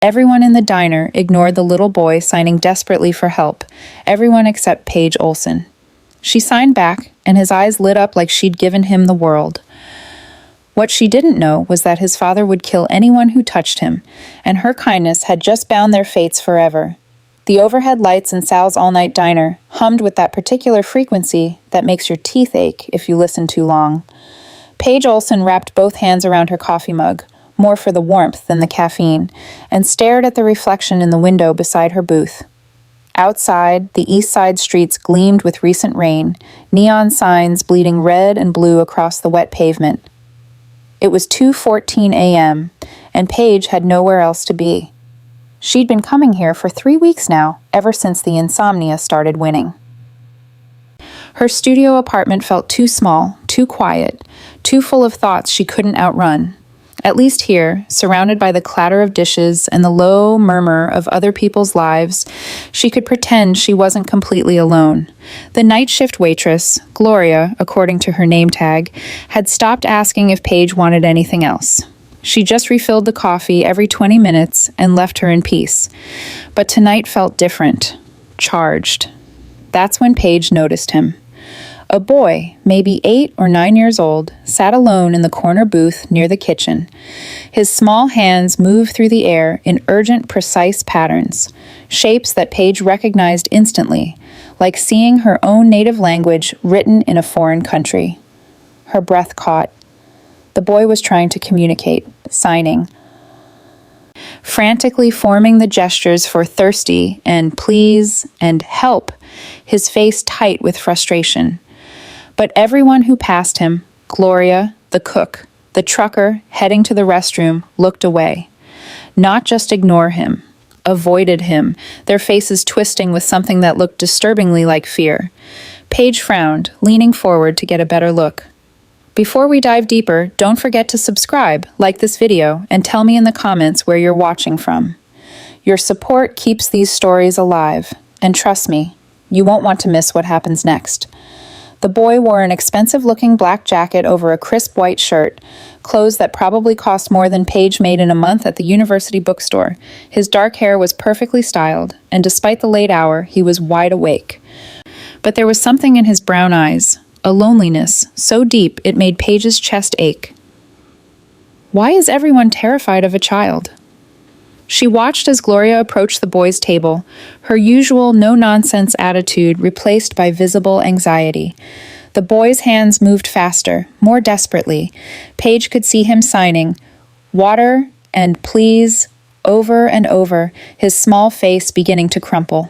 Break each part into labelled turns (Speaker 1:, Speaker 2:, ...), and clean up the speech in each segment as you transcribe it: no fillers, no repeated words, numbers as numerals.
Speaker 1: Everyone in the diner ignored the little boy signing desperately for help, everyone except Paige Olson. She signed back, and his eyes lit up like she'd given him the world. What she didn't know was that his father would kill anyone who touched him, and her kindness had just bound their fates forever. The overhead lights in Sal's all-night diner hummed with that particular frequency that makes your teeth ache if you listen too long. Paige Olson wrapped both hands around her coffee mug, more for the warmth than the caffeine, and stared at the reflection in the window beside her booth. Outside, the east side streets gleamed with recent rain, neon signs bleeding red and blue across the wet pavement. It was 2:14 a.m., and Paige had nowhere else to be. She'd been coming here for 3 weeks now, ever since the insomnia started winning. Her studio apartment felt too small, too quiet, too full of thoughts she couldn't outrun. At least here, surrounded by the clatter of dishes and the low murmur of other people's lives, she could pretend she wasn't completely alone. The night shift waitress, Gloria, according to her name tag, had stopped asking if Paige wanted anything else. She just refilled the coffee every 20 minutes and left her in peace. But tonight felt different, charged. That's when Paige noticed him. A boy, maybe 8 or 9 years old, sat alone in the corner booth near the kitchen. His small hands moved through the air in urgent, precise patterns, shapes that Paige recognized instantly, like seeing her own native language written in a foreign country. Her breath caught. The boy was trying to communicate, signing, frantically forming the gestures for thirsty and please and help, his face tight with frustration. But everyone who passed him, Gloria, the cook, the trucker heading to the restroom, looked away. Not just ignore him, avoided him, their faces twisting with something that looked disturbingly like fear. Paige frowned, leaning forward to get a better look. Before we dive deeper, don't forget to subscribe, like this video, and tell me in the comments where you're watching from. Your support keeps these stories alive, and trust me, you won't want to miss what happens next. The boy wore an expensive-looking black jacket over a crisp white shirt, clothes that probably cost more than Paige made in a month at the university bookstore. His dark hair was perfectly styled, and despite the late hour, he was wide awake. But there was something in his brown eyes, a loneliness so deep it made Paige's chest ache. Why is everyone terrified of a child? She watched as Gloria approached the boy's table, her usual no-nonsense attitude replaced by visible anxiety. The boy's hands moved faster, more desperately. Paige could see him signing, "Water" and "Please," over and over, his small face beginning to crumple.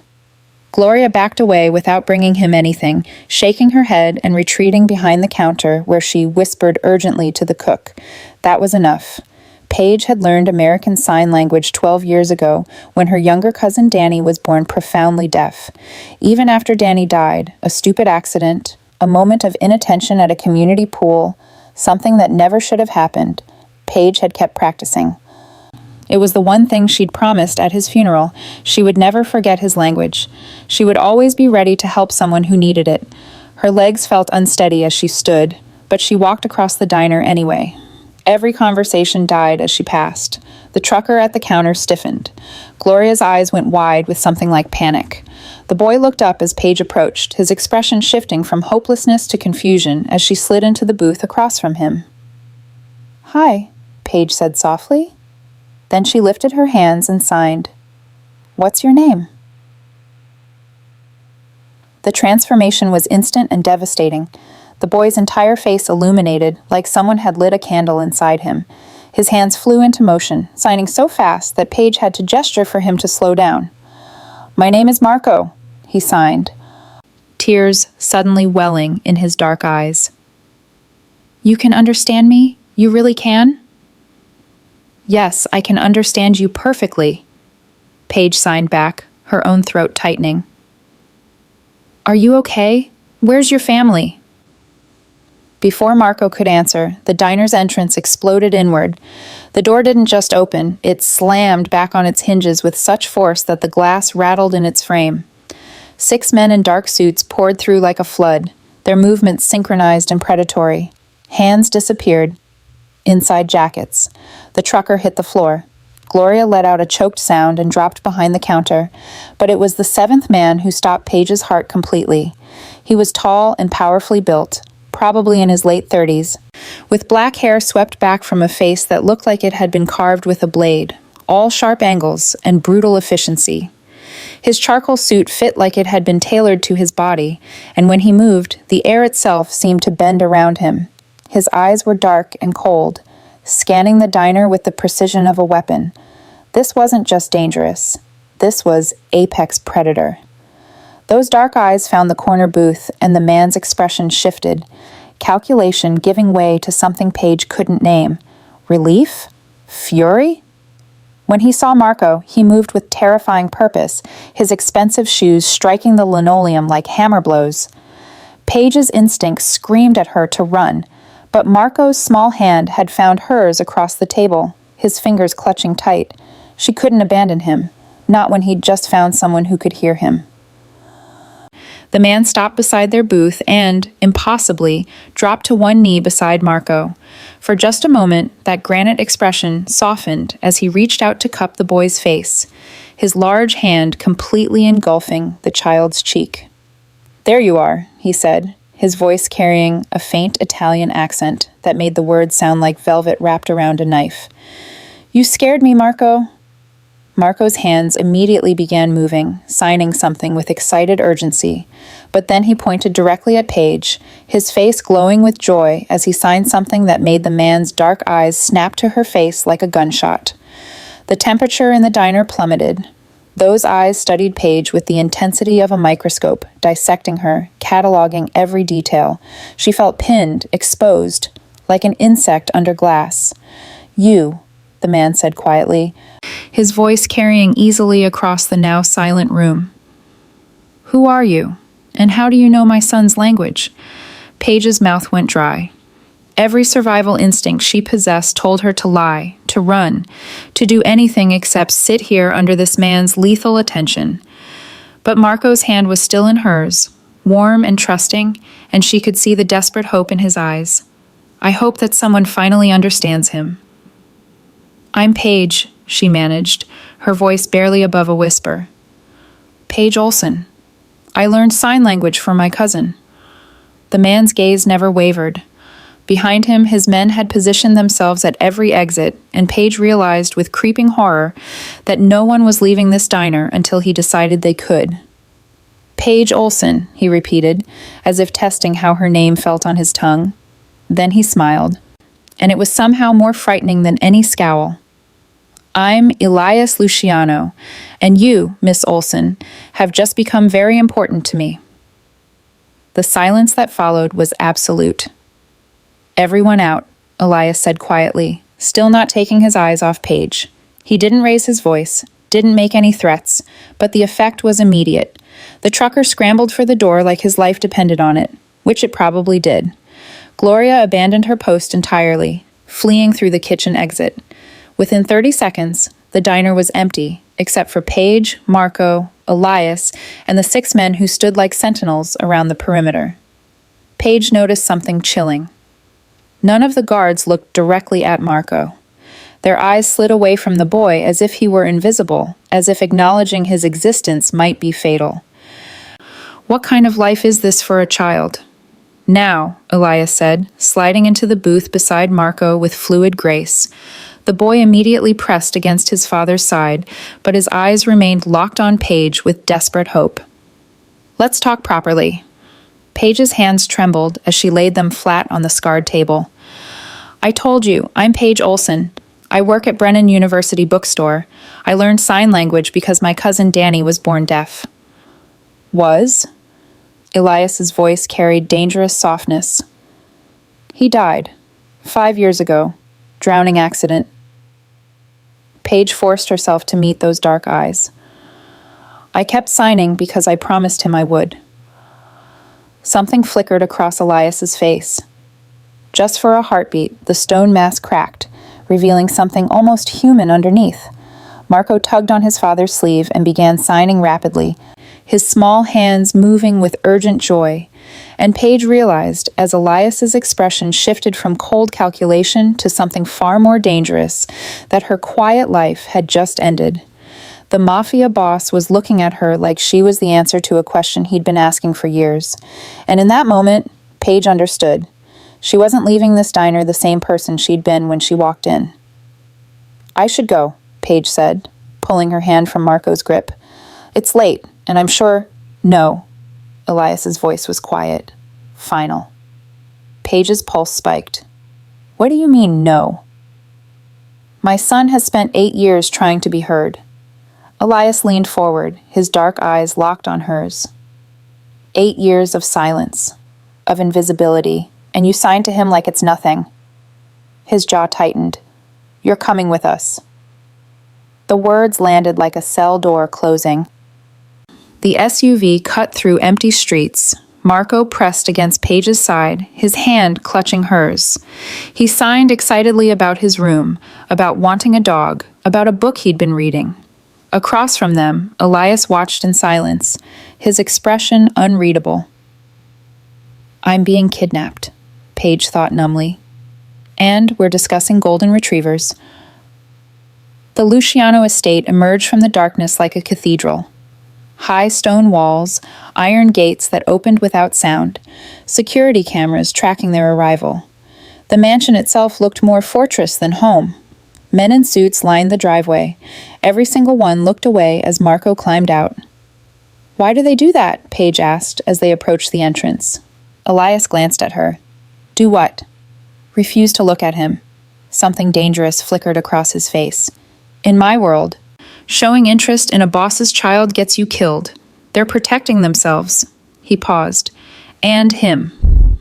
Speaker 1: Gloria backed away without bringing him anything, shaking her head and retreating behind the counter where she whispered urgently to the cook. That was enough. Paige had learned American Sign Language 12 years ago when her younger cousin Danny was born profoundly deaf. Even after Danny died, a stupid accident, a moment of inattention at a community pool, something that never should have happened, Paige had kept practicing. It was the one thing she'd promised at his funeral. She would never forget his language. She would always be ready to help someone who needed it. Her legs felt unsteady as she stood, but she walked across the diner anyway. Every conversation died as she passed. The trucker at the counter stiffened. Gloria's eyes went wide with something like panic. The boy looked up as Paige approached, his expression shifting from hopelessness to confusion as she slid into the booth across from him. "Hi," Paige said softly. Then she lifted her hands and signed, "What's your name?" The transformation was instant and devastating. The boy's entire face illuminated, like someone had lit a candle inside him. His hands flew into motion, signing so fast that Paige had to gesture for him to slow down. "My name is Marco," he signed, tears suddenly welling in his dark eyes. "You can understand me? You really can?" "Yes, I can understand you perfectly," Paige signed back, her own throat tightening. "Are you okay? Where's your family?" Before Marco could answer, the diner's entrance exploded inward. The door didn't just open, it slammed back on its hinges with such force that the glass rattled in its frame. 6 men in dark suits poured through like a flood, their movements synchronized and predatory. Hands disappeared. Inside jackets. The trucker hit the floor. Gloria let out a choked sound and dropped behind the counter, but it was the seventh man who stopped Paige's heart completely. He was tall and powerfully built, probably in his late 30s, with black hair swept back from a face that looked like it had been carved with a blade, all sharp angles and brutal efficiency. His charcoal suit fit like it had been tailored to his body, and when he moved, the air itself seemed to bend around him. His eyes were dark and cold, scanning the diner with the precision of a weapon. This wasn't just dangerous. This was apex predator. Those dark eyes found the corner booth, and the man's expression shifted, calculation giving way to something Paige couldn't name. Relief? Fury? When he saw Marco, he moved with terrifying purpose, his expensive shoes striking the linoleum like hammer blows. Paige's instinct screamed at her to run, but Marco's small hand had found hers across the table, his fingers clutching tight. She couldn't abandon him, not when he'd just found someone who could hear him. The man stopped beside their booth and, impossibly, dropped to one knee beside Marco. For just a moment, that granite expression softened as he reached out to cup the boy's face, his large hand completely engulfing the child's cheek. "There you are," he said, his voice carrying a faint Italian accent that made the words sound like velvet wrapped around a knife. "You scared me, Marco." Marco's hands immediately began moving, signing something with excited urgency, but then he pointed directly at Paige, his face glowing with joy as he signed something that made the man's dark eyes snap to her face like a gunshot. The temperature in the diner plummeted. Those eyes studied Paige with the intensity of a microscope, dissecting her, cataloging every detail. She felt pinned, exposed, like an insect under glass. "You," the man said quietly, his voice carrying easily across the now silent room. "Who are you? And how do you know my son's language?" Paige's mouth went dry. Every survival instinct she possessed told her to lie, to run, to do anything except sit here under this man's lethal attention. But Marco's hand was still in hers, warm and trusting, and she could see the desperate hope in his eyes. "I hope that someone finally understands him." "I'm Paige," she managed, her voice barely above a whisper. "Paige Olson. I learned sign language from my cousin." The man's gaze never wavered. Behind him, his men had positioned themselves at every exit, and Paige realized with creeping horror that no one was leaving this diner until he decided they could. "Paige Olson," he repeated, as if testing how her name felt on his tongue. Then he smiled, and it was somehow more frightening than any scowl. "I'm Elias Luciano, and you, Miss Olson, have just become very important to me." The silence that followed was absolute. "Everyone out," Elias said quietly, still not taking his eyes off Paige. He didn't raise his voice, didn't make any threats, but the effect was immediate. The trucker scrambled for the door like his life depended on it, which it probably did. Gloria abandoned her post entirely, fleeing through the kitchen exit. Within 30 seconds, the diner was empty, except for Paige, Marco, Elias, and the 6 men who stood like sentinels around the perimeter. Paige noticed something chilling. None of the guards looked directly at Marco. Their eyes slid away from the boy as if he were invisible, as if acknowledging his existence might be fatal. "What kind of life is this for a child?" "Now," Elias said, sliding into the booth beside Marco with fluid grace. The boy immediately pressed against his father's side, but his eyes remained locked on Paige with desperate hope. "Let's talk properly." Paige's hands trembled as she laid them flat on the scarred table. "I told you, I'm Paige Olson. I work at Brennan University bookstore. I learned sign language because my cousin Danny was born deaf." "Was?" Elias's voice carried dangerous softness. "He died 5 years ago. Drowning accident." Paige forced herself to meet those dark eyes. "I kept signing because I promised him I would." Something flickered across Elias's face. Just for a heartbeat, the stone mask cracked, revealing something almost human underneath. Marco tugged on his father's sleeve and began signing rapidly, his small hands moving with urgent joy. and Paige realized, as Elias's expression shifted from cold calculation to something far more dangerous, that her quiet life had just ended. The Mafia boss was looking at her like she was the answer to a question he'd been asking for years. And in that moment, Paige understood. She wasn't leaving this diner the same person she'd been when she walked in. "I should go," Paige said, pulling her hand from Marco's grip. "It's late, and I'm sure—" "No." Elias's voice was quiet, final. Paige's pulse spiked. "What do you mean, no?" "My son has spent 8 years trying to be heard." Elias leaned forward, his dark eyes locked on hers. 8 years of silence, of invisibility, and you signed to him like it's nothing. His jaw tightened. "You're coming with us." The words landed like a cell door closing. The SUV cut through empty streets. Marco pressed against Paige's side, his hand clutching hers. He signed excitedly about his room, about wanting a dog, about a book he'd been reading. Across from them, Elias watched in silence, his expression unreadable. "I'm being kidnapped," Paige thought numbly. "And we're discussing golden retrievers." The Luciano estate emerged from the darkness like a cathedral. High stone walls, iron gates that opened without sound, security cameras tracking their arrival. The mansion itself looked more fortress than home. Men in suits lined the driveway. Every single one looked away as Marco climbed out. "Why do they do that?" Paige asked as they approached the entrance. Elias glanced at her. "Do what?" Refused to look at him. Something dangerous flickered across his face. "In my world, showing interest in a boss's child gets you killed. They're protecting themselves." He paused. "And him."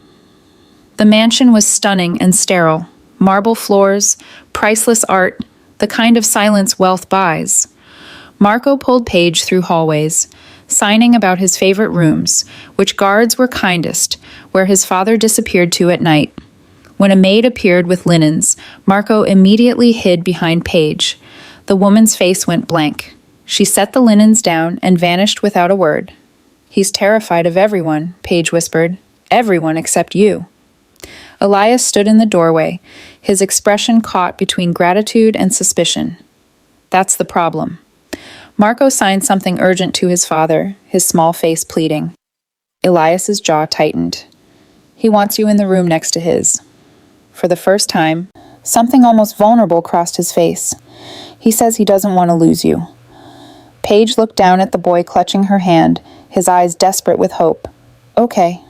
Speaker 1: The mansion was stunning and sterile. Marble floors, priceless art, the kind of silence wealth buys. Marco pulled Paige through hallways, signing about his favorite rooms, which guards were kindest, where his father disappeared to at night. When a maid appeared with linens, Marco immediately hid behind Paige. The woman's face went blank. She set the linens down and vanished without a word. "He's terrified of everyone," Paige whispered. "Everyone except you." Elias stood in the doorway, his expression caught between gratitude and suspicion. "That's the problem." Marco signed something urgent to his father, his small face pleading. Elias's jaw tightened. "He wants you in the room next to his." For the first time, something almost vulnerable crossed his face. "He says he doesn't want to lose you." Paige looked down at the boy clutching her hand, his eyes desperate with hope. "Okay,"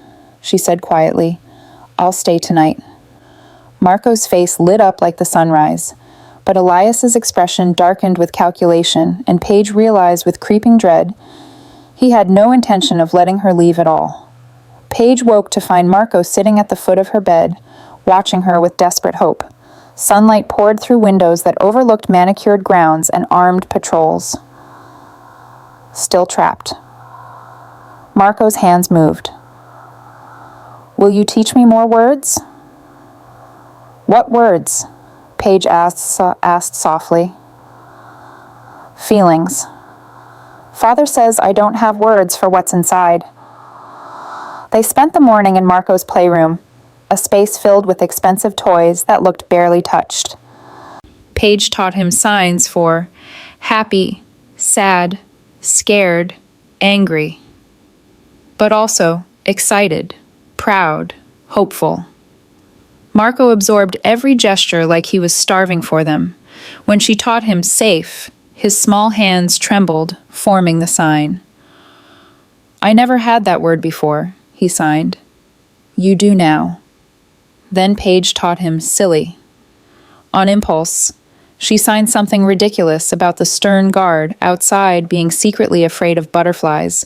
Speaker 1: she said quietly. "I'll stay tonight." Marco's face lit up like the sunrise, but Elias's expression darkened with calculation, and Paige realized with creeping dread he had no intention of letting her leave at all. Paige woke to find Marco sitting at the foot of her bed, watching her with desperate hope. Sunlight poured through windows that overlooked manicured grounds and armed patrols. Still trapped. Marco's hands moved. "Will you teach me more words?" "What words?" Paige asked softly. "Feelings. Father says I don't have words for what's inside." They spent the morning in Marco's playroom, a space filled with expensive toys that looked barely touched. Paige taught him signs for happy, sad, scared, angry, but also excited, proud, hopeful. Marco absorbed every gesture like he was starving for them. When she taught him safe, his small hands trembled, forming the sign. "I never had that word before," he signed. "You do now." Then Paige taught him silly. On impulse, she signed something ridiculous about the stern guard outside being secretly afraid of butterflies,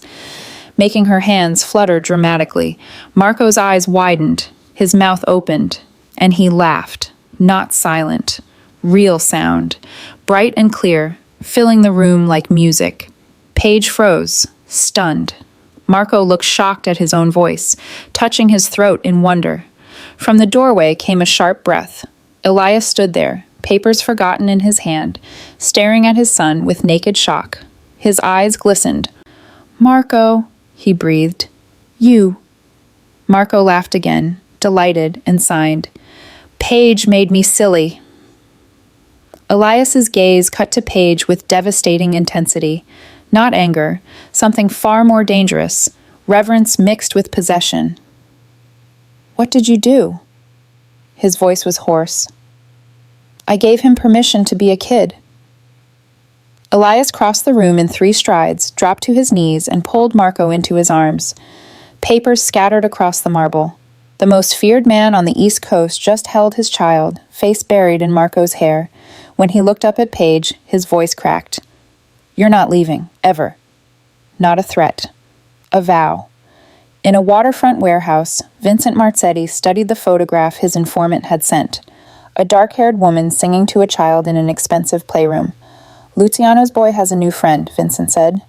Speaker 1: making her hands flutter dramatically. Marco's eyes widened, his mouth opened, and he laughed, not silent, real sound, bright and clear, filling the room like music. Paige froze, stunned. Marco looked shocked at his own voice, touching his throat in wonder. From the doorway came a sharp breath. Elias stood there, papers forgotten in his hand, staring at his son with naked shock. His eyes glistened. "Marco," he breathed. "You." Marco laughed again, delighted, and signed. Paige made me silly. Elias's gaze cut to Paige with devastating intensity. Not anger, something far more dangerous, reverence mixed with possession. What did you do? His voice was hoarse. I gave him permission to be a kid. Elias crossed the room in 3 strides, dropped to his knees, and pulled Marco into his arms. Papers scattered across the marble. The most feared man on the East Coast just held his child, face buried in Marco's hair. When he looked up at Paige, his voice cracked. You're not leaving, ever. Not a threat. A vow. In a waterfront warehouse, Vincent Marzetti studied the photograph his informant had sent. A dark-haired woman singing to a child in an expensive playroom. Luciano's boy has a new friend, Vincent said,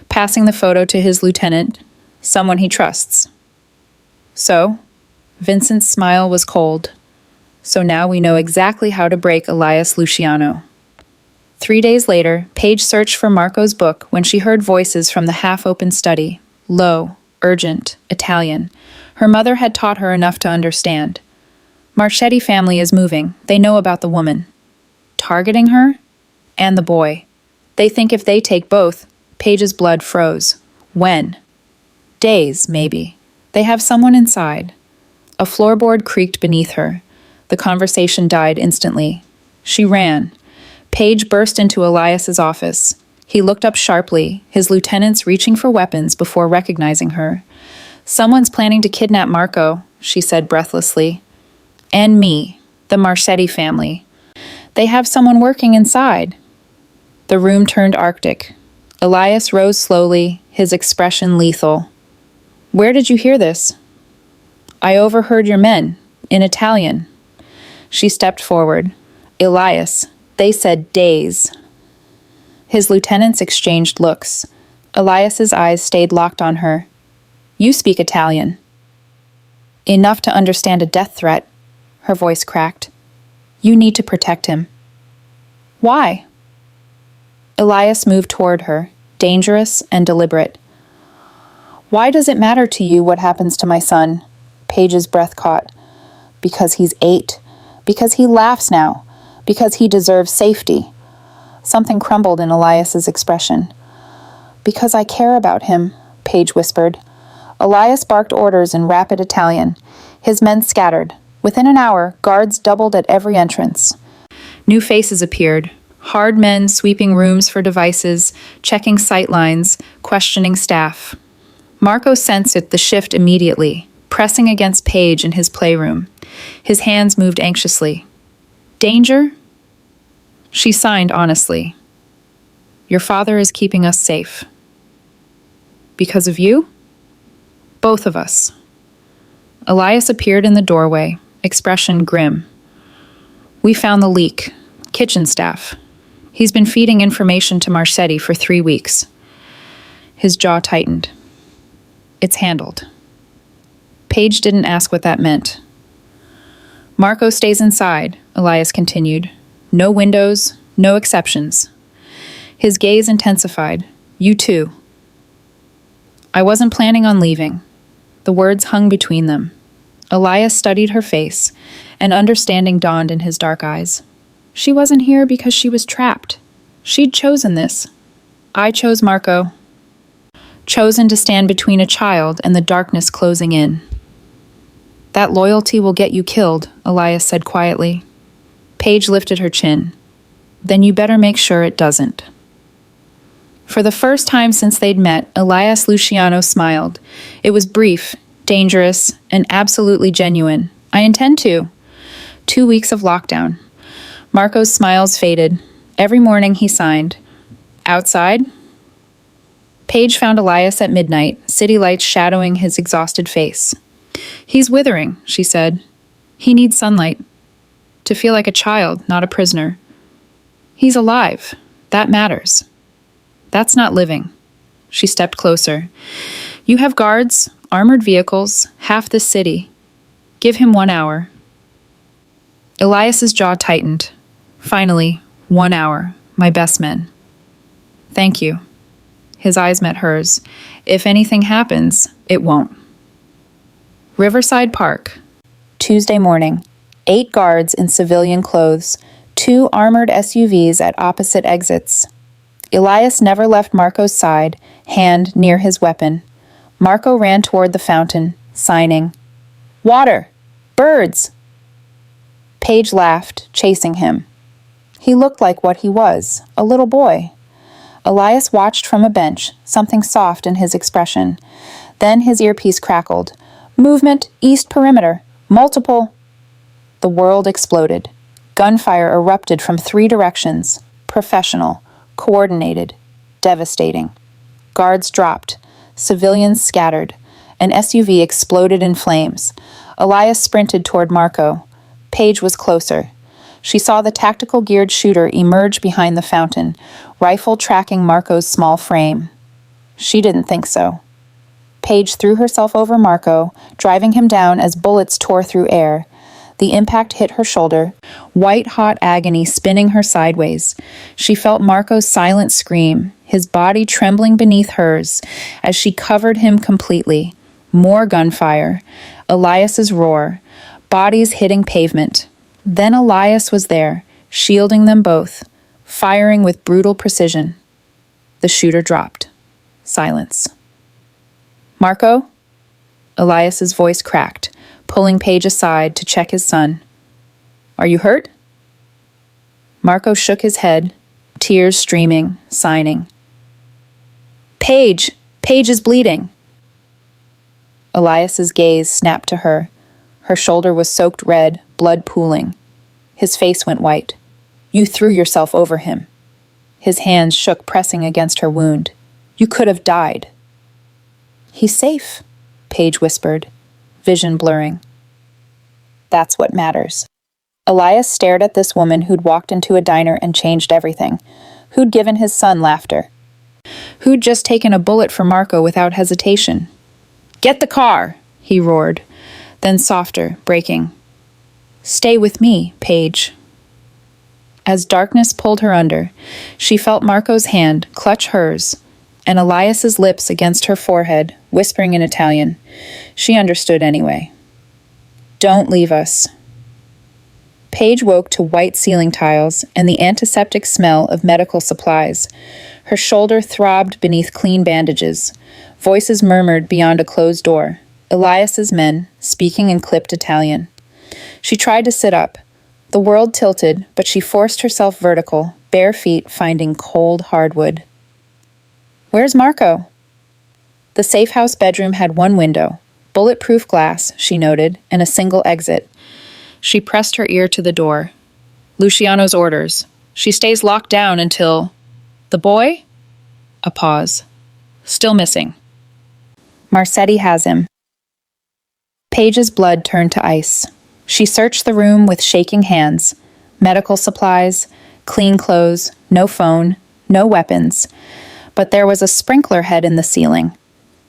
Speaker 1: passing the photo to his lieutenant, someone he trusts. So, Vincent's smile was cold. So now we know exactly how to break Elias Luciano. 3 days later, Paige searched for Marco's book when she heard voices from the half-open study. Low, urgent, Italian. Her mother had taught her enough to understand. Marchetti family is moving. They know about the woman. Targeting her? And the boy. They think if they take both, Paige's blood froze. When? Days, maybe. They have someone inside. A floorboard creaked beneath her. The conversation died instantly. She ran. Paige burst into Elias's office. He looked up sharply, his lieutenants reaching for weapons before recognizing her. Someone's planning to kidnap Marco, she said breathlessly. And me, the Marchetti family. They have someone working inside. The room turned arctic. Elias rose slowly, his expression lethal. Where did you hear this? I overheard your men, in Italian. She stepped forward. Elias, they said days. His lieutenants exchanged looks. Elias's eyes stayed locked on her. You speak Italian. Enough to understand a death threat, her voice cracked. You need to protect him. Why? Elias moved toward her, dangerous and deliberate. Why does it matter to you what happens to my son? Paige's breath caught. Because he's 8. Because he laughs now. Because he deserves safety. Something crumbled in Elias's expression. Because I care about him, Paige whispered. Elias barked orders in rapid Italian. His men scattered. Within an hour, guards doubled at every entrance. New faces appeared. Hard men sweeping rooms for devices, checking sight lines, questioning staff. Marco sensed the shift immediately, pressing against Paige in his playroom. His hands moved anxiously. Danger? She signed honestly. Your father is keeping us safe. Because of you? Both of us. Elias appeared in the doorway, expression grim. We found the leak. Kitchen staff. He's been feeding information to Marchetti for 3 weeks. His jaw tightened. It's handled. Paige didn't ask what that meant. Marco stays inside, Elias continued. No windows, no exceptions. His gaze intensified. You too. I wasn't planning on leaving. The words hung between them. Elias studied her face, and understanding dawned in his dark eyes. She wasn't here because she was trapped. She'd chosen this. I chose Marco. Chosen to stand between a child and the darkness closing in. That loyalty will get you killed, Elias said quietly. Paige lifted her chin. Then you better make sure it doesn't. For the first time since they'd met, Elias Luciano smiled. It was brief, dangerous, and absolutely genuine. I intend to. 2 weeks of lockdown. Marco's smiles faded. Every morning he signed. Outside? Paige found Elias at midnight, city lights shadowing his exhausted face. He's withering, she said. He needs sunlight. To feel like a child, not a prisoner. He's alive. That matters. That's not living. She stepped closer. You have guards, armored vehicles, half the city. Give him 1 hour. Elias's jaw tightened. Finally, 1 hour. My best men. Thank you. His eyes met hers. If anything happens, it won't. Riverside Park. Tuesday morning. 8 guards in civilian clothes, 2 armored SUVs at opposite exits. Elias never left Marco's side, hand near his weapon. Marco ran toward the fountain, signing, "Water! Birds!" Paige laughed, chasing him. He looked like what he was, a little boy. Elias watched from a bench, something soft in his expression. Then his earpiece crackled. "Movement, east perimeter. Multiple." The world exploded. Gunfire erupted from 3 directions. Professional, coordinated, devastating. Guards dropped. Civilians scattered. An SUV exploded in flames. Elias sprinted toward Marco. Paige was closer. She saw the tactical geared shooter emerge behind the fountain, rifle tracking Marco's small frame. She didn't think so. Paige threw herself over Marco, driving him down as bullets tore through air. The impact hit her shoulder, white-hot agony spinning her sideways. She felt Marco's silent scream, his body trembling beneath hers, as she covered him completely. More gunfire. Elias's roar. Bodies hitting pavement. Then Elias was there, shielding them both, firing with brutal precision. The shooter dropped. Silence. "Marco?" Elias's voice cracked, pulling Paige aside to check his son. "Are you hurt?" Marco shook his head, tears streaming, signing. "Paige! Paige is bleeding!" Elias's gaze snapped to her. Her shoulder was soaked red, blood pooling. His face went white. "You threw yourself over him." His hands shook, pressing against her wound. "You could have died." "He's safe," Paige whispered, vision blurring. That's what matters. Elias stared at this woman who'd walked into a diner and changed everything, who'd given his son laughter, who'd just taken a bullet for Marco without hesitation. "Get the car!" he roared, then softer, breaking. "Stay with me, Paige." As darkness pulled her under, she felt Marco's hand clutch hers, and Elias's lips against her forehead, whispering in Italian. She understood anyway. "Don't leave us." Paige woke to white ceiling tiles and the antiseptic smell of medical supplies. Her shoulder throbbed beneath clean bandages. Voices murmured beyond a closed door. Elias's men, speaking in clipped Italian. She tried to sit up. The world tilted, but she forced herself vertical, bare feet finding cold hardwood. "Where's Marco?" The safe house bedroom had one window, bulletproof glass, she noted, and a single exit. She pressed her ear to the door. "Luciano's orders. She stays locked down until—" "The boy?" A pause. "Still missing." "Marcetti has him." Paige's blood turned to ice. She searched the room with shaking hands. Medical supplies, clean clothes, no phone, no weapons. But there was a sprinkler head in the ceiling.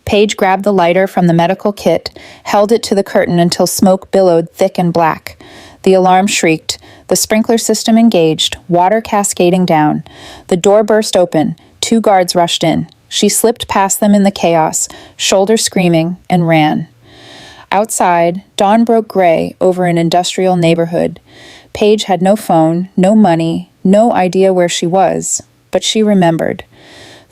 Speaker 1: Paige grabbed the lighter from the medical kit, held it to the curtain until smoke billowed thick and black. The alarm shrieked, the sprinkler system engaged, water cascading down. The door burst open, 2 guards rushed in. She slipped past them in the chaos, shoulder screaming, and ran. Outside, dawn broke gray over an industrial neighborhood. Paige had no phone, no money, no idea where she was, but she remembered.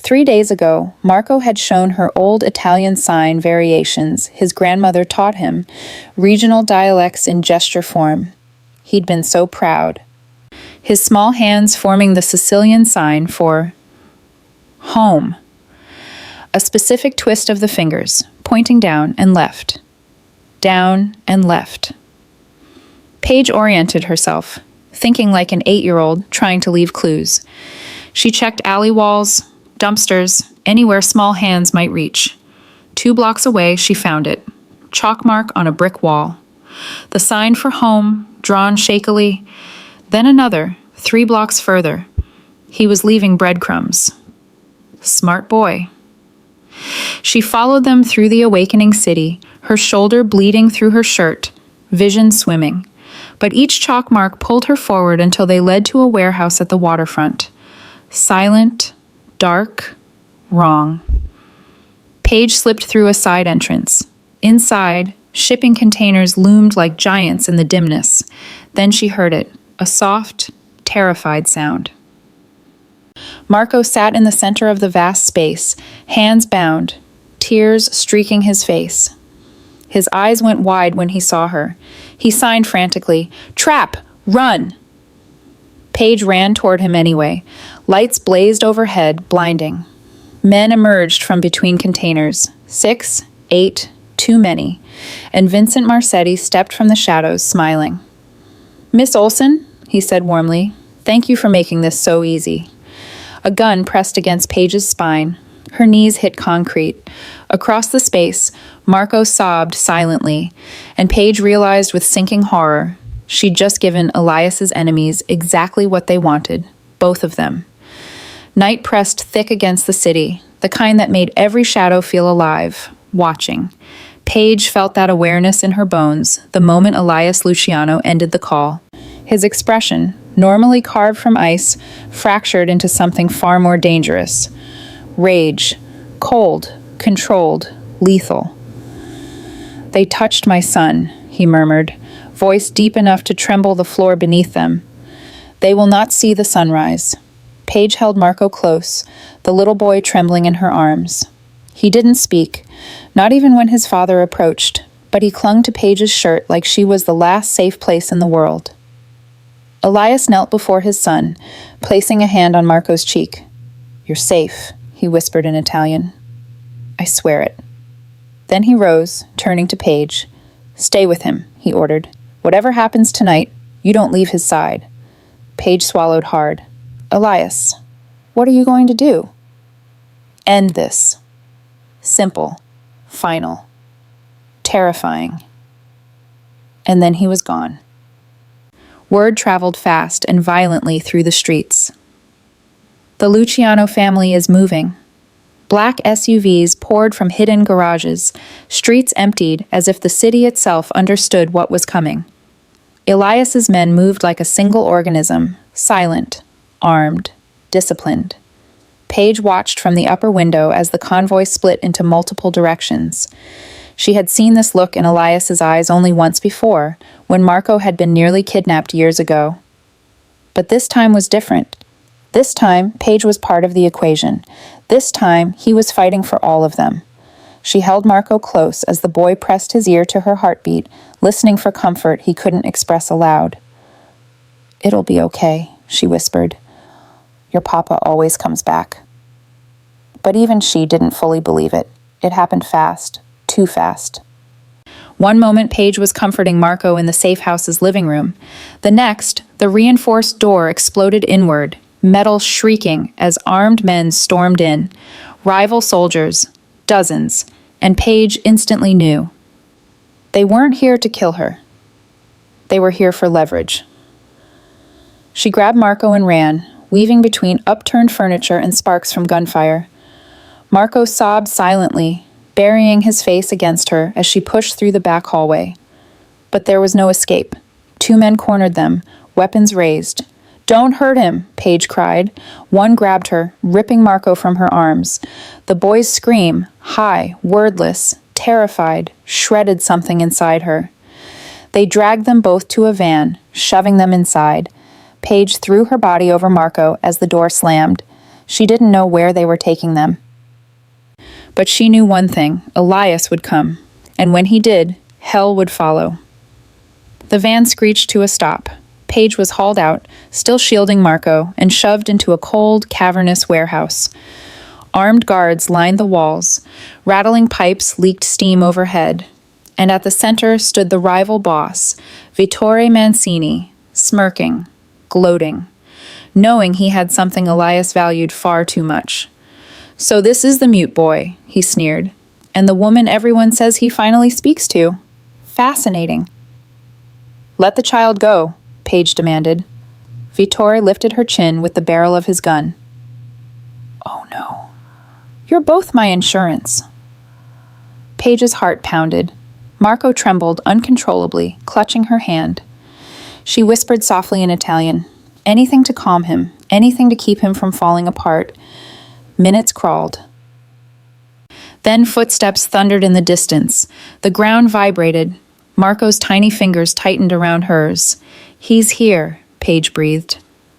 Speaker 1: 3 days ago, Marco had shown her old Italian sign variations his grandmother taught him, regional dialects in gesture form. He'd been so proud. His small hands forming the Sicilian sign for home. A specific twist of the fingers, pointing down and left. Down and left. Paige oriented herself, thinking like an 8-year-old trying to leave clues. She checked alley walls, dumpsters, anywhere small hands might reach. 2 blocks away, she found it. Chalk mark on a brick wall. The sign for home, drawn shakily. Then another, 3 blocks further. He was leaving breadcrumbs. Smart boy. She followed them through the awakening city, her shoulder bleeding through her shirt, vision swimming. But each chalk mark pulled her forward until they led to a warehouse at the waterfront. Silent, dark, wrong. Paige slipped through a side entrance. Inside, Shipping containers loomed like giants in the dimness. Then she heard it, a soft, terrified sound. Marco sat in the center of the vast space, hands bound, tears streaking his face. His eyes went wide when he saw her. He signed frantically, "Trap! Run!" Paige ran toward him anyway. Lights blazed overhead, blinding. Men emerged from between containers. 6, 8, too many. And Vincent Marcetti stepped from the shadows, smiling. "Miss Olson," he said warmly, "thank you for making this so easy." A gun pressed against Paige's spine. Her knees hit concrete. Across the space, Marco sobbed silently, and Paige realized with sinking horror she'd just given Elias's enemies exactly what they wanted, both of them. Night pressed thick against the city, the kind that made every shadow feel alive, watching. Paige felt that awareness in her bones the moment Elias Luciano ended the call. His expression, normally carved from ice, fractured into something far more dangerous. Rage, cold, controlled, lethal. "They touched my son," he murmured, voice deep enough to tremble the floor beneath them. "They will not see the sunrise." Paige held Marco close, the little boy trembling in her arms. He didn't speak, not even when his father approached, but he clung to Paige's shirt like she was the last safe place in the world. Elias knelt before his son, placing a hand on Marco's cheek. "You're safe," he whispered in Italian. "I swear it." Then he rose, turning to Paige. "Stay with him," he ordered. "Whatever happens tonight, you don't leave his side." Paige swallowed hard. "Elias, what are you going to do?" "End this." Simple. Final. Terrifying. And then he was gone. Word traveled fast and violently through the streets. The Luciano family is moving. Black SUVs poured from hidden garages, streets emptied as if the city itself understood what was coming. Elias's men moved like a single organism, silent, armed, disciplined. Paige watched from the upper window as the convoy split into multiple directions. She had seen this look in Elias's eyes only once before, when Marco had been nearly kidnapped years ago. But this time was different. This time, Paige was part of the equation. This time, he was fighting for all of them. She held Marco close as the boy pressed his ear to her heartbeat, listening for comfort he couldn't express aloud. "It'll be okay," she whispered. "Your papa always comes back." But even she didn't fully believe it. It happened fast, too fast. One moment, Paige was comforting Marco in the safe house's living room. The next, the reinforced door exploded inward, metal shrieking as armed men stormed in. Rival soldiers, dozens, and Paige instantly knew. They weren't here to kill her. They were here for leverage. She grabbed Marco and ran, weaving between upturned furniture and sparks from gunfire. Marco sobbed silently, burying his face against her as she pushed through the back hallway. But there was no escape. 2 men cornered them, weapons raised. "Don't hurt him," Paige cried. One grabbed her, ripping Marco from her arms. The boy's scream, high, wordless, terrified, shredded something inside her. They dragged them both to a van, shoving them inside. Paige threw her body over Marco as the door slammed. She didn't know where they were taking them. But she knew one thing: Elias would come, and when he did, hell would follow. The van screeched to a stop. Paige was hauled out, still shielding Marco, and shoved into a cold, cavernous warehouse. Armed guards lined the walls. Rattling pipes leaked steam overhead. And at the center stood the rival boss, Vittore Mancini, smirking, gloating, knowing he had something Elias valued far too much. "So this is the mute boy," he sneered, "and the woman everyone says he finally speaks to. Fascinating." "Let the child go," Paige demanded. Vittore lifted her chin with the barrel of his gun. "Oh no. You're both my insurance." Paige's heart pounded. Marco trembled uncontrollably, clutching her hand. She whispered softly in Italian, anything to calm him, anything to keep him from falling apart. Minutes crawled. Then footsteps thundered in the distance. The ground vibrated. Marco's tiny fingers tightened around hers. "He's here," Paige breathed.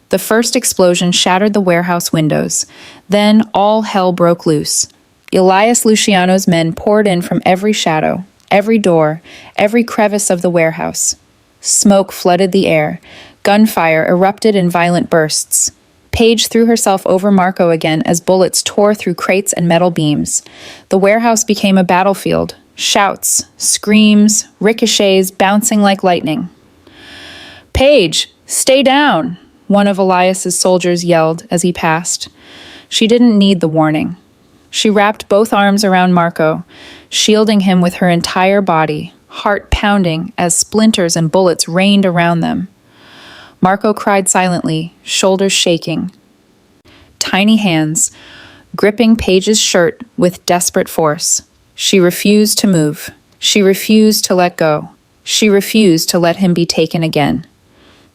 Speaker 1: The first explosion shattered the warehouse windows. Then all hell broke loose. Elias Luciano's men poured in from every shadow, every door, every crevice of the warehouse. Smoke flooded the air. Gunfire erupted in violent bursts. Paige threw herself over Marco again as bullets tore through crates and metal beams. The warehouse became a battlefield. Shouts, screams, ricochets bouncing like lightning. "Paige, stay down!" one of Elias's soldiers yelled as he passed. She didn't need the warning. She wrapped both arms around Marco, shielding him with her entire body, heart pounding as splinters and bullets rained around them. Marco cried silently, shoulders shaking. Tiny hands, gripping Paige's shirt with desperate force. She refused to move. She refused to let go. She refused to let him be taken again.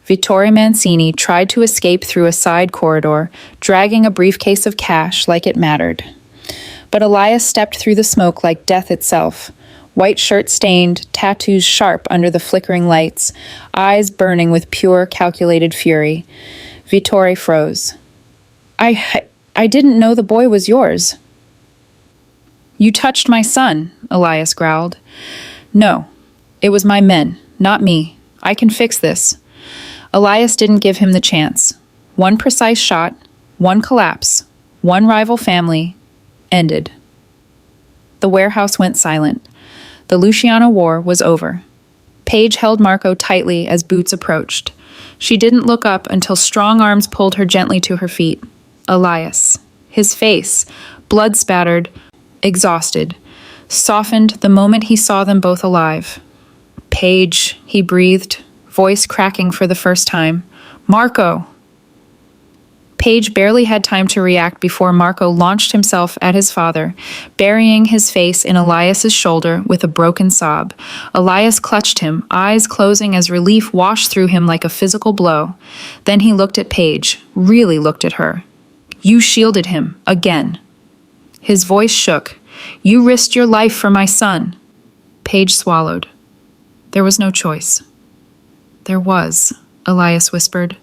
Speaker 1: Vittore Mancini tried to escape through a side corridor, dragging a briefcase of cash like it mattered. But Elias stepped through the smoke like death itself. White shirt stained, tattoos sharp under the flickering lights, eyes burning with pure, calculated fury. Vittore froze. I didn't know the boy was yours." "You touched my son," Elias growled. "No, it was my men, not me. I can fix this." Elias didn't give him the chance. One precise shot, one collapse, one rival family, ended. The warehouse went silent. The Luciano War was over. Paige held Marco tightly as Boots approached. She didn't look up until strong arms pulled her gently to her feet. Elias, his face, blood-spattered, exhausted, softened the moment he saw them both alive. "Paige," he breathed, voice cracking for the first time. "Marco!" Paige barely had time to react before Marco launched himself at his father, burying his face in Elias's shoulder with a broken sob. Elias clutched him, eyes closing as relief washed through him like a physical blow. Then he looked at Paige, really looked at her. "You shielded him, again." His voice shook. "You risked your life for my son." Paige swallowed. There was no choice. "There was," Elias whispered.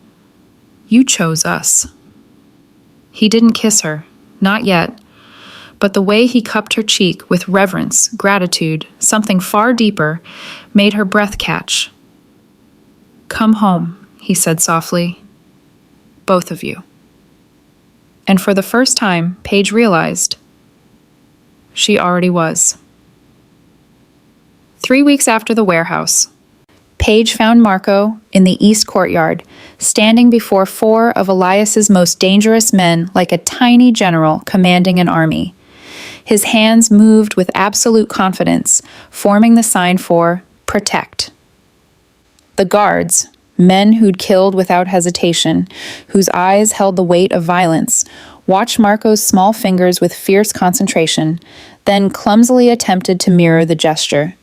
Speaker 1: "You chose us." He didn't kiss her, not yet, but the way he cupped her cheek with reverence, gratitude, something far deeper, made her breath catch. "Come home," he said softly. "Both of you." And for the first time, Paige realized she already was. 3 weeks after the warehouse, Paige found Marco in the east courtyard, standing before 4 of Elias's most dangerous men like a tiny general commanding an army. His hands moved with absolute confidence, forming the sign for protect. The guards, men who'd killed without hesitation, whose eyes held the weight of violence, watched Marco's small fingers with fierce concentration, then clumsily attempted to mirror the gesture.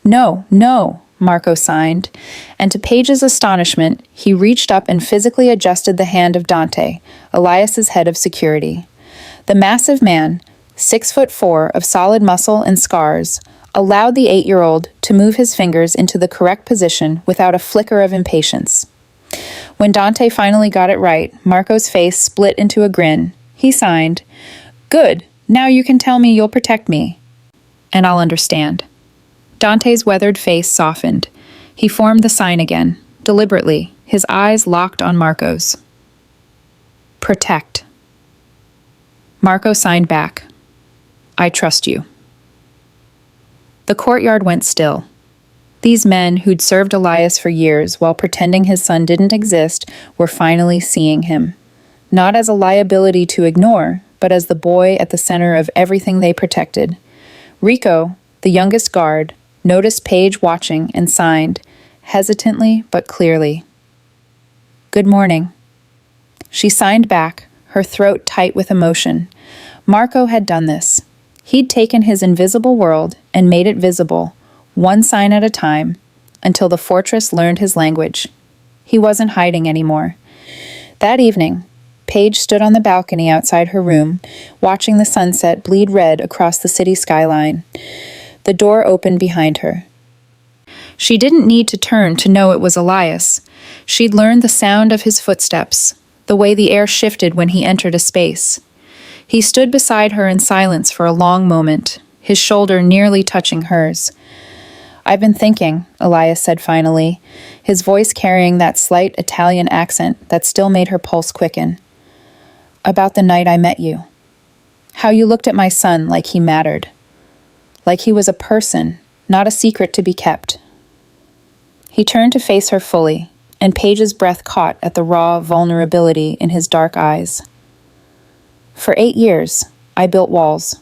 Speaker 1: "No, no," Marco signed, and to Paige's astonishment, he reached up and physically adjusted the hand of Dante, Elias's head of security. The massive man, 6'4" of solid muscle and scars, allowed the 8-year-old to move his fingers into the correct position without a flicker of impatience. When Dante finally got it right, Marco's face split into a grin. He signed, "Good, now you can tell me you'll protect me, and I'll understand." Dante's weathered face softened. He formed the sign again, deliberately, his eyes locked on Marco's. Protect. Marco signed back. "I trust you." The courtyard went still. These men who'd served Elias for years while pretending his son didn't exist were finally seeing him. Not as a liability to ignore, but as the boy at the center of everything they protected. Rico, the youngest guard, noticed Paige watching and signed, hesitantly but clearly. "Good morning." She signed back, her throat tight with emotion. Marco had done this. He'd taken his invisible world and made it visible, one sign at a time, until the fortress learned his language. He wasn't hiding anymore. That evening, Paige stood on the balcony outside her room, watching the sunset bleed red across the city skyline. The door opened behind her. She didn't need to turn to know it was Elias. She'd learned the sound of his footsteps, the way the air shifted when he entered a space. He stood beside her in silence for a long moment, his shoulder nearly touching hers. "I've been thinking," Elias said finally, his voice carrying that slight Italian accent that still made her pulse quicken. "About the night I met you. How you looked at my son like he mattered. Like he was a person, not a secret to be kept." He turned to face her fully, and Paige's breath caught at the raw vulnerability in his dark eyes. "For 8 years, I built walls.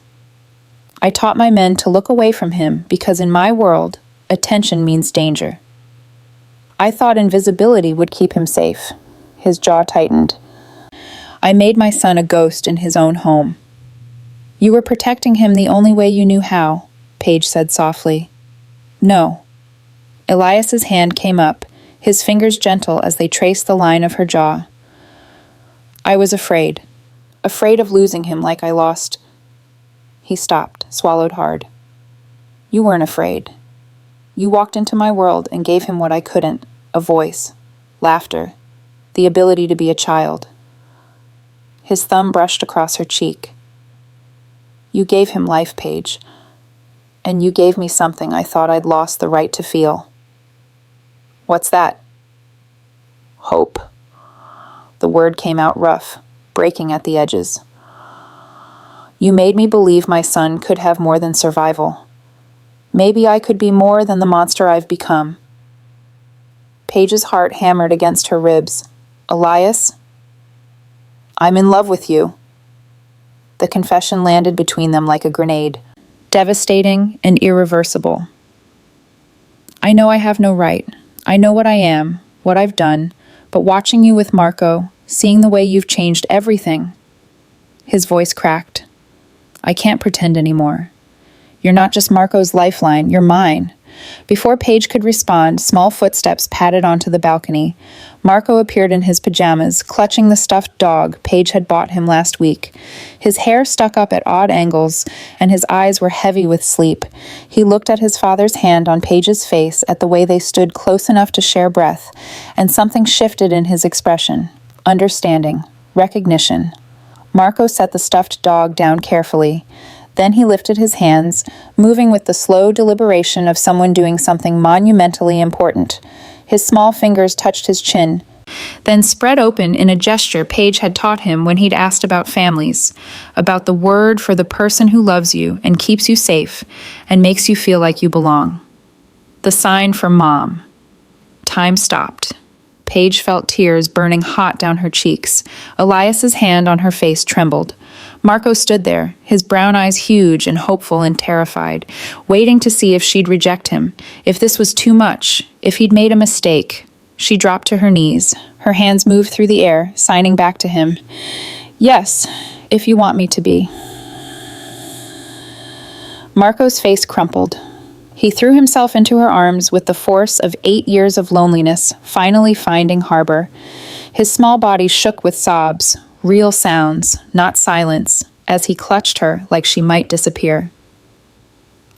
Speaker 1: I taught my men to look away from him because in my world, attention means danger. I thought invisibility would keep him safe." His jaw tightened. "I made my son a ghost in his own home." "You were protecting him the only way you knew how," Paige said softly. "No." Elias's hand came up, his fingers gentle as they traced the line of her jaw. "I was afraid of losing him like I lost." He stopped, swallowed hard. "You weren't afraid. You walked into my world and gave him what I couldn't, a voice, laughter, the ability to be a child." His thumb brushed across her cheek. "You gave him life, Paige, and you gave me something I thought I'd lost the right to feel." "What's that?" "Hope." The word came out rough, breaking at the edges. "You made me believe my son could have more than survival. Maybe I could be more than the monster I've become." Paige's heart hammered against her ribs. "Elias, I'm in love with you." The confession landed between them like a grenade, devastating and irreversible. "I know I have no right. I know what I am, what I've done, but watching you with Marco, seeing the way you've changed everything." His voice cracked. "I can't pretend anymore. You're not just Marco's lifeline, you're mine." Before Paige could respond, small footsteps padded onto the balcony. Marco appeared in his pajamas, clutching the stuffed dog Paige had bought him last week. His hair stuck up at odd angles, and his eyes were heavy with sleep. He looked at his father's hand on Paige's face at the way they stood close enough to share breath, and something shifted in his expression. Understanding, recognition. Marco set the stuffed dog down carefully. Then he lifted his hands, moving with the slow deliberation of someone doing something monumentally important. His small fingers touched his chin, then spread open in a gesture Paige had taught him when he'd asked about families, about the word for the person who loves you and keeps you safe and makes you feel like you belong. The sign for mom. Time stopped. Paige felt tears burning hot down her cheeks. Elias's hand on her face trembled. Marco stood there, his brown eyes huge and hopeful and terrified, waiting to see if she'd reject him, if this was too much, if he'd made a mistake. She dropped to her knees. Her hands moved through the air, signing back to him. "Yes, if you want me to be." Marco's face crumpled. He threw himself into her arms with the force of 8 years of loneliness, finally finding harbor. His small body shook with sobs, real sounds, not silence, as he clutched her like she might disappear.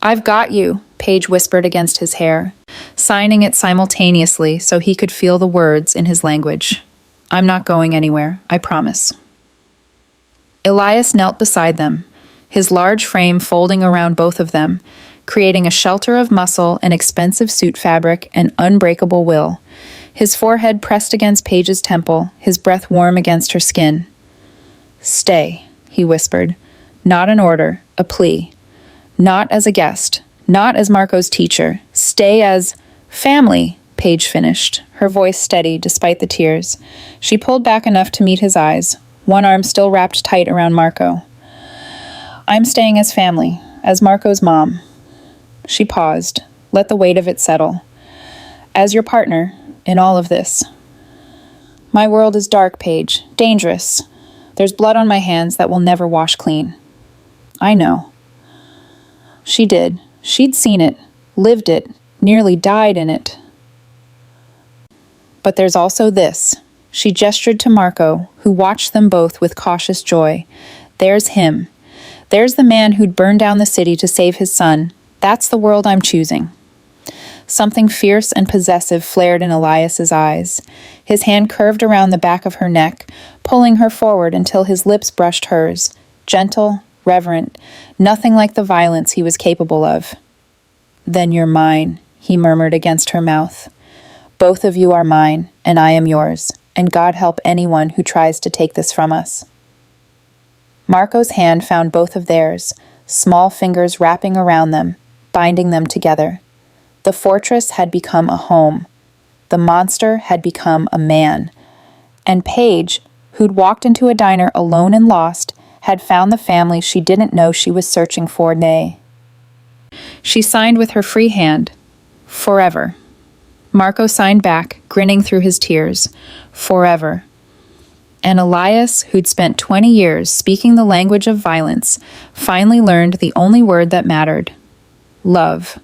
Speaker 1: "I've got you," Paige whispered against his hair, signing it simultaneously so he could feel the words in his language. "I'm not going anywhere, I promise." Elias knelt beside them, his large frame folding around both of them, creating a shelter of muscle and expensive suit fabric and unbreakable will. His forehead pressed against Paige's temple, his breath warm against her skin. "Stay," he whispered. Not an order, a plea. Not as a guest, not as Marco's teacher. Stay as family, Paige finished, her voice steady despite the tears. She pulled back enough to meet his eyes, one arm still wrapped tight around Marco. "I'm staying as family, as Marco's mom." She paused, let the weight of it settle. "As your partner in all of this." "My world is dark, Paige, dangerous. There's blood on my hands that will never wash clean." "I know." She did. She'd seen it, lived it, nearly died in it. "But there's also this." She gestured to Marco, who watched them both with cautious joy. There's him. There's the man who'd burn down the city to save his son. That's the world I'm choosing. Something fierce and possessive flared in Elias's eyes. His hand curved around the back of her neck, pulling her forward until his lips brushed hers. Gentle, reverent, nothing like the violence he was capable of. Then you're mine, he murmured against her mouth. Both of you are mine, and I am yours, and God help anyone who tries to take this from us. Marco's hand found both of theirs, small fingers wrapping around them, binding them together. The fortress had become a home. The monster had become a man. And Paige, who'd walked into a diner alone and lost, had found the family she didn't know she was searching for. Nay. She signed with her free hand. Forever. Marco signed back, grinning through his tears. Forever. And Elias, who'd spent 20 years speaking the language of violence, finally learned the only word that mattered. Love.